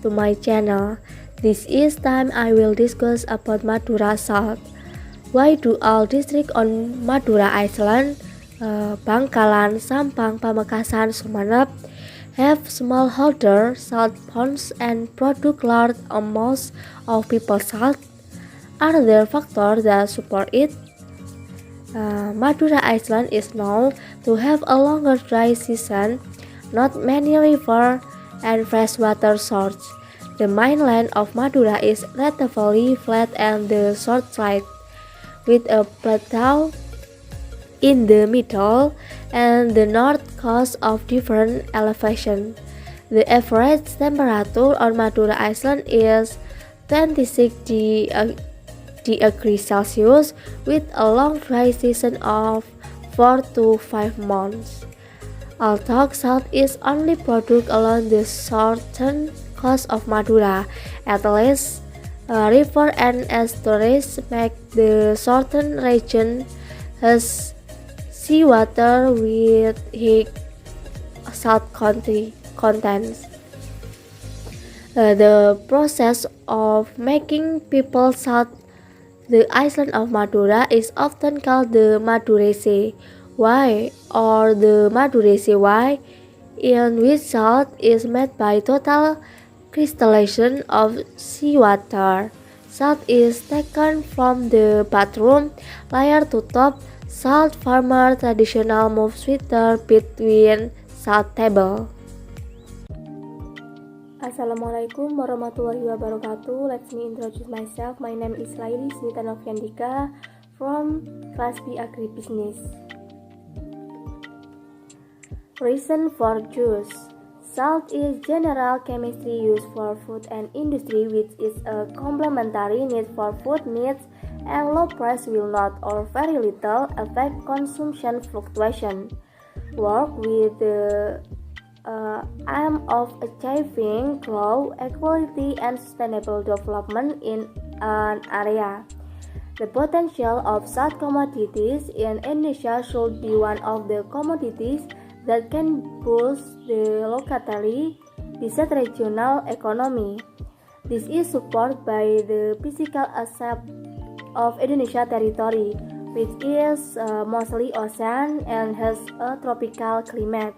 to my channel. This is time I will discuss about Madura salt. Why do all districts on Madura Island, Bangkalan, Sampang, Pamekasan, Sumenep, have smallholder salt ponds and produce large amounts of people salt? Are there factors that support it? Madura Island is known to have a longer dry season, not many rivers and freshwater sources. The mainland of Madura is relatively flat and the short side, with a plateau in the middle and the north coast of different elevation. The average temperature on Madura Island is 26 degrees Celsius with a long dry season of 4 to 5 months. Although salt is only produced along the southern coast of Madura, at least river and estuaries make the southern region has seawater with high salt contents. The process of making people salt the island of Madura is often called the Madurese why or the Madurese why, in which salt is made by total crystallization of seawater. Salt is taken from the bottom layer to top. Salt farmer traditional move sweeter between salt table. Assalamualaikum warahmatullahi wabarakatuh. Let me introduce myself. My name is Laili Smita Noviandika from Class B Agribusiness. Reason for use. Salt is general chemistry used for food and industry, which is a complementary need for food needs, and low price will not or very little affect consumption fluctuation. Work with the aim of achieving growth, equality, and sustainable development in an area. The potential of salt commodities in Indonesia should be one of the commodities that can boost the locally based regional economy. This is supported by the physical aspect of Indonesia territory, which is mostly ocean and has a tropical climate.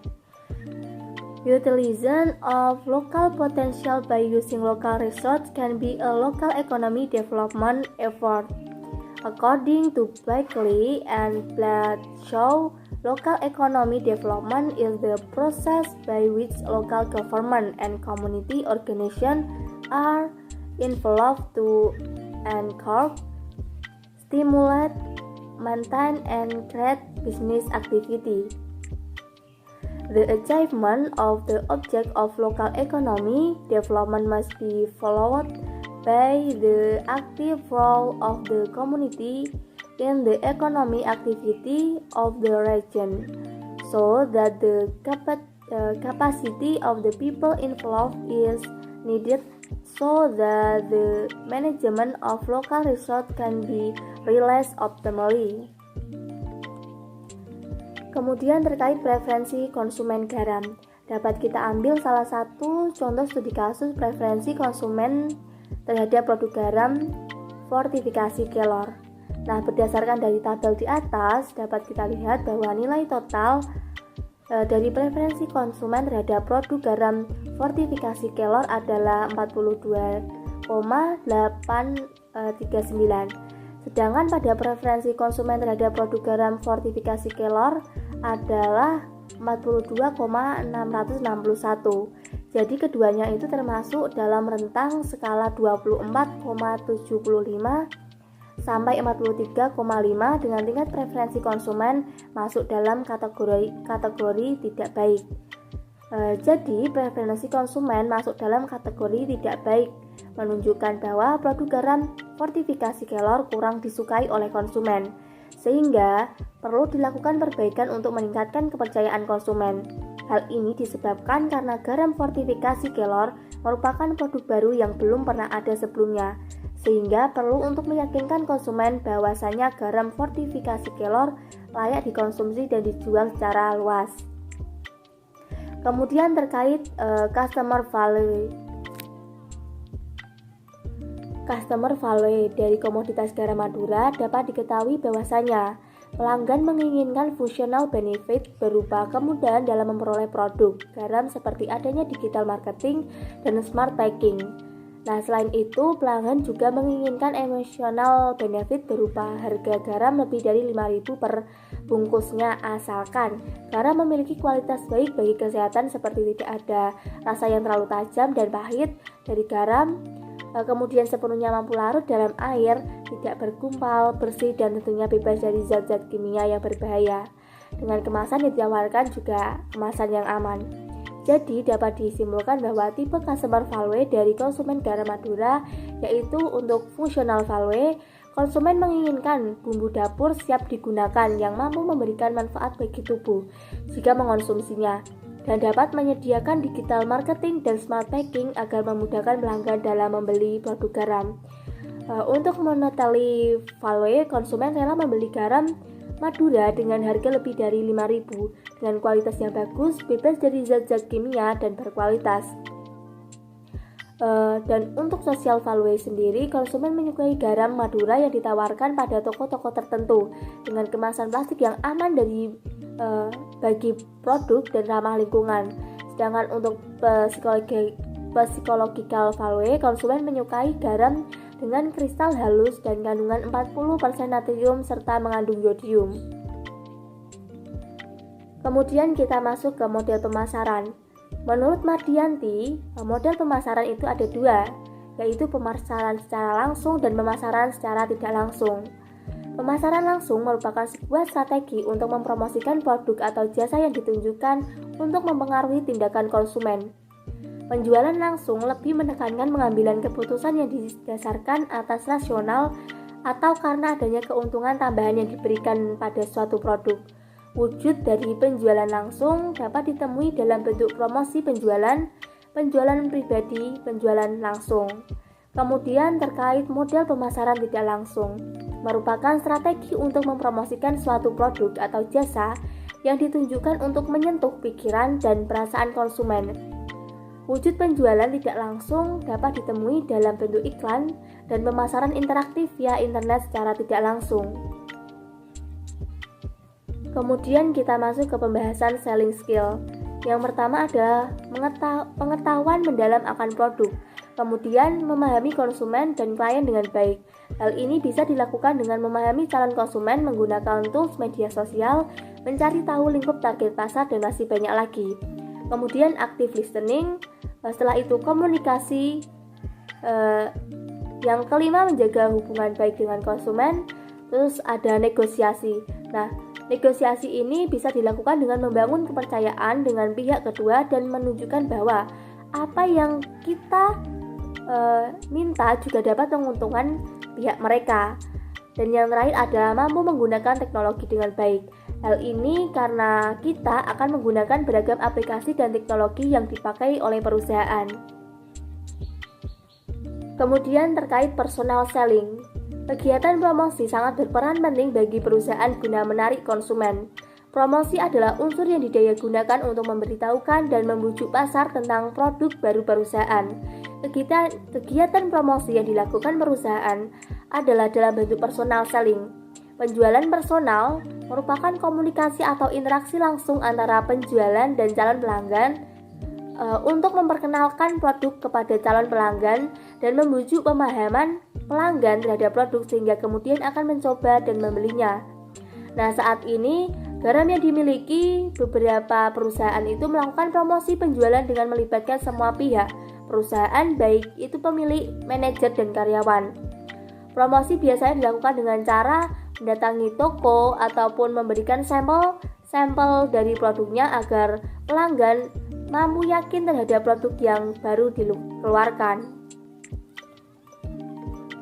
Utilization of local potential by using local resources can be a local economy development effort. According to Blakely and Bledsoe, local economy development is the process by which local government and community organizations are involved to encourage, stimulate, maintain, and create business activity. The achievement of the object of local economy development must be followed by the active role of the community in the economic activity of the region, so that the capacity of the people involved is needed so that the management of local resources can be realized optimally. Kemudian terkait preferensi konsumen garam, dapat kita ambil salah satu contoh studi kasus preferensi konsumen terhadap produk garam fortifikasi kelor. Nah, berdasarkan dari tabel di atas, dapat kita lihat bahwa nilai total dari preferensi konsumen terhadap produk garam fortifikasi kelor adalah 42,839. Sedangkan pada preferensi konsumen terhadap produk garam fortifikasi kelor adalah 42,661. Jadi keduanya itu termasuk dalam rentang skala 24,75 sampai 43,5 dengan tingkat preferensi konsumen masuk dalam kategori tidak baik. Jadi preferensi konsumen masuk dalam kategori tidak baik, menunjukkan bahwa produk garam fortifikasi kelor kurang disukai oleh konsumen, sehingga perlu dilakukan perbaikan untuk meningkatkan kepercayaan konsumen. Hal ini disebabkan karena garam fortifikasi kelor merupakan produk baru yang belum pernah ada sebelumnya, sehingga perlu untuk meyakinkan konsumen bahwasanya garam fortifikasi kelor layak dikonsumsi dan dijual secara luas. Kemudian terkait customer value. Customer value dari komoditas garam Madura dapat diketahui bahwasanya pelanggan menginginkan functional benefit berupa kemudahan dalam memperoleh produk garam seperti adanya digital marketing dan smart packing. Nah, selain itu, pelanggan juga menginginkan emotional benefit berupa harga garam lebih dari 5.000 per bungkusnya asalkan garam memiliki kualitas baik bagi kesehatan seperti tidak ada rasa yang terlalu tajam dan pahit dari garam, kemudian sepenuhnya mampu larut dalam air, tidak bergumpal, bersih dan tentunya bebas dari zat-zat kimia yang berbahaya. Dengan kemasan yang ditawarkan juga kemasan yang aman. Jadi dapat disimpulkan bahwa tipe customer value dari konsumen garam Madura yaitu untuk functional value, konsumen menginginkan bumbu dapur siap digunakan yang mampu memberikan manfaat bagi tubuh jika mengonsumsinya dan dapat menyediakan digital marketing dan smart packing agar memudahkan pelanggan dalam membeli produk garam. Untuk monetary value, konsumen rela membeli garam Madura dengan harga lebih dari 5.000 dengan kualitas yang bagus, bebas dari zat-zat kimia dan berkualitas. Dan untuk social value sendiri, konsumen menyukai garam Madura yang ditawarkan pada toko-toko tertentu dengan kemasan plastik yang aman bagi produk dan ramah lingkungan. Sedangkan untuk psychological value, konsumen menyukai garam dengan kristal halus dan kandungan 40% natrium serta mengandung yodium. Kemudian kita masuk ke model pemasaran. Menurut Mardianti, model pemasaran itu ada dua, yaitu pemasaran secara langsung dan pemasaran secara tidak langsung. Pemasaran langsung merupakan sebuah strategi untuk mempromosikan produk atau jasa yang ditunjukkan untuk mempengaruhi tindakan konsumen. Penjualan langsung lebih menekankan pengambilan keputusan yang didasarkan atas rasional atau karena adanya keuntungan tambahan yang diberikan pada suatu produk. Wujud dari penjualan langsung dapat ditemui dalam bentuk promosi penjualan, penjualan pribadi, penjualan langsung. Kemudian terkait model pemasaran tidak langsung, merupakan strategi untuk mempromosikan suatu produk atau jasa yang ditunjukkan untuk menyentuh pikiran dan perasaan konsumen. Wujud penjualan tidak langsung dapat ditemui dalam bentuk iklan dan pemasaran interaktif via internet secara tidak langsung. Kemudian kita masuk ke pembahasan selling skill. Yang pertama adalah pengetahuan mendalam akan produk, kemudian memahami konsumen dan klien dengan baik. Hal ini bisa dilakukan dengan memahami calon konsumen menggunakan tools media sosial, mencari tahu lingkup target pasar dan masih banyak lagi. Kemudian active listening, setelah itu komunikasi, yang kelima menjaga hubungan baik dengan konsumen, terus ada negosiasi. Nah, negosiasi ini bisa dilakukan dengan membangun kepercayaan dengan pihak kedua dan menunjukkan bahwa apa yang kita minta juga dapat menguntungkan pihak mereka. Dan yang terakhir adalah mampu menggunakan teknologi dengan baik. Hal ini karena kita akan menggunakan beragam aplikasi dan teknologi yang dipakai oleh perusahaan. Kemudian terkait personal selling, kegiatan promosi sangat berperan penting bagi perusahaan guna menarik konsumen. Promosi adalah unsur yang didayagunakan untuk memberitahukan dan membujuk pasar tentang produk baru perusahaan. Kegiatan promosi yang dilakukan perusahaan adalah dalam bentuk personal selling. Penjualan personal merupakan komunikasi atau interaksi langsung antara penjualan dan calon pelanggan untuk memperkenalkan produk kepada calon pelanggan dan membujuk pemahaman pelanggan terhadap produk sehingga kemudian akan mencoba dan membelinya. Nah, saat ini garam yang dimiliki beberapa perusahaan itu melakukan promosi penjualan dengan melibatkan semua pihak perusahaan, baik itu pemilik, manajer, dan karyawan. Promosi biasanya dilakukan dengan cara mendatangi toko ataupun memberikan sampel dari produknya agar pelanggan mampu yakin terhadap produk yang baru dikeluarkan.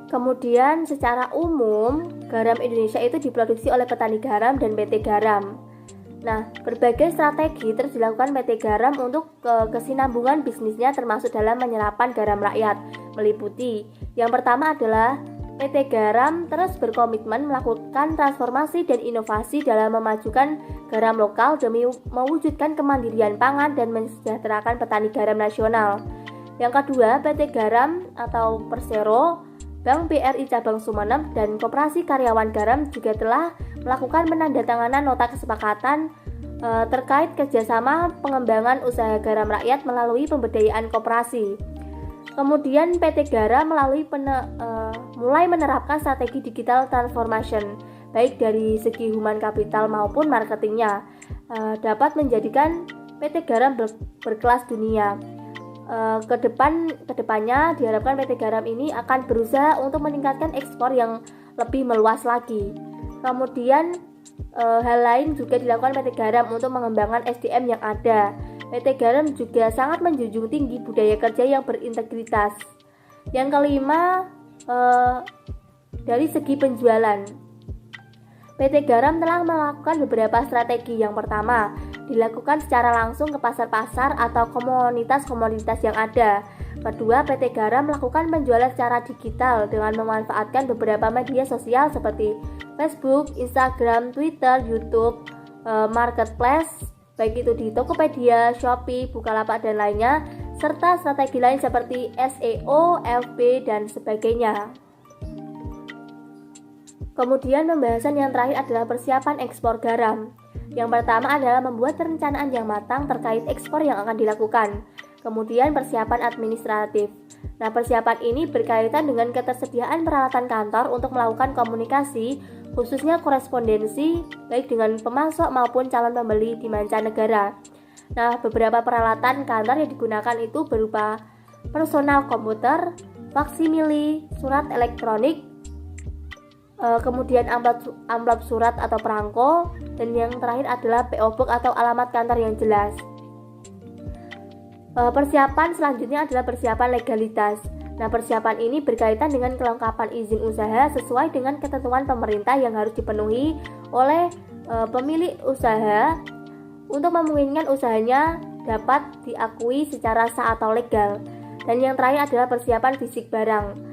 Kemudian secara umum, garam Indonesia itu diproduksi oleh petani garam dan PT Garam. Nah, berbagai strategi terus dilakukan PT Garam untuk kesinambungan bisnisnya termasuk dalam penyerapan garam rakyat, meliputi yang pertama adalah PT Garam terus berkomitmen melakukan transformasi dan inovasi dalam memajukan garam lokal demi mewujudkan kemandirian pangan dan mensejahterakan petani garam nasional. Yang kedua, PT Garam atau Persero Bank BRI Cabang Sumeneb dan Koperasi Karyawan Garam juga telah melakukan penandatanganan nota kesepakatan terkait kerjasama pengembangan usaha garam rakyat melalui pemberdayaan koperasi. Kemudian PT Garam mulai menerapkan strategi digital transformation, baik dari segi human capital maupun marketingnya, dapat menjadikan PT Garam berkelas dunia. Kedepannya diharapkan PT Garam ini akan berusaha untuk meningkatkan ekspor yang lebih meluas lagi. Kemudian hal lain juga dilakukan PT Garam untuk mengembangkan SDM yang ada. PT Garam juga sangat menjunjung tinggi budaya kerja yang berintegritas. Yang kelima, dari segi penjualan, PT Garam telah melakukan beberapa strategi. Yang pertama, dilakukan secara langsung ke pasar-pasar atau komoditas-komoditas yang ada. Kedua, PT Garam melakukan penjualan secara digital dengan memanfaatkan beberapa media sosial seperti Facebook, Instagram, Twitter, YouTube, Marketplace, baik itu di Tokopedia, Shopee, Bukalapak, dan lainnya, serta strategi lain seperti SEO, FB, dan sebagainya. Kemudian pembahasan yang terakhir adalah persiapan ekspor garam. Yang pertama adalah membuat perencanaan yang matang terkait ekspor yang akan dilakukan. Kemudian persiapan administratif. Nah, persiapan ini berkaitan dengan ketersediaan peralatan kantor untuk melakukan komunikasi, khususnya korespondensi, baik dengan pemasok maupun calon pembeli di mancanegara. Nah, beberapa peralatan kantor yang digunakan itu berupa personal komputer, faksimili, surat elektronik, kemudian amplop surat atau perangko, dan yang terakhir adalah PO Box atau alamat kantor yang jelas. Persiapan selanjutnya adalah persiapan legalitas. Nah, persiapan ini berkaitan dengan kelengkapan izin usaha sesuai dengan ketentuan pemerintah yang harus dipenuhi oleh pemilik usaha untuk memungkinkan usahanya dapat diakui secara sah atau legal. Dan yang terakhir adalah persiapan fisik barang.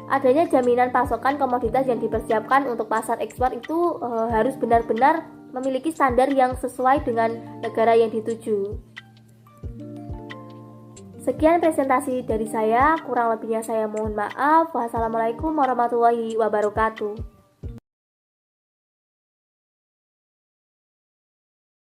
Adanya jaminan pasokan komoditas yang dipersiapkan untuk pasar ekspor itu harus benar-benar memiliki standar yang sesuai dengan negara yang dituju. Sekian presentasi dari saya, kurang lebihnya saya mohon maaf. Wassalamualaikum warahmatullahi wabarakatuh.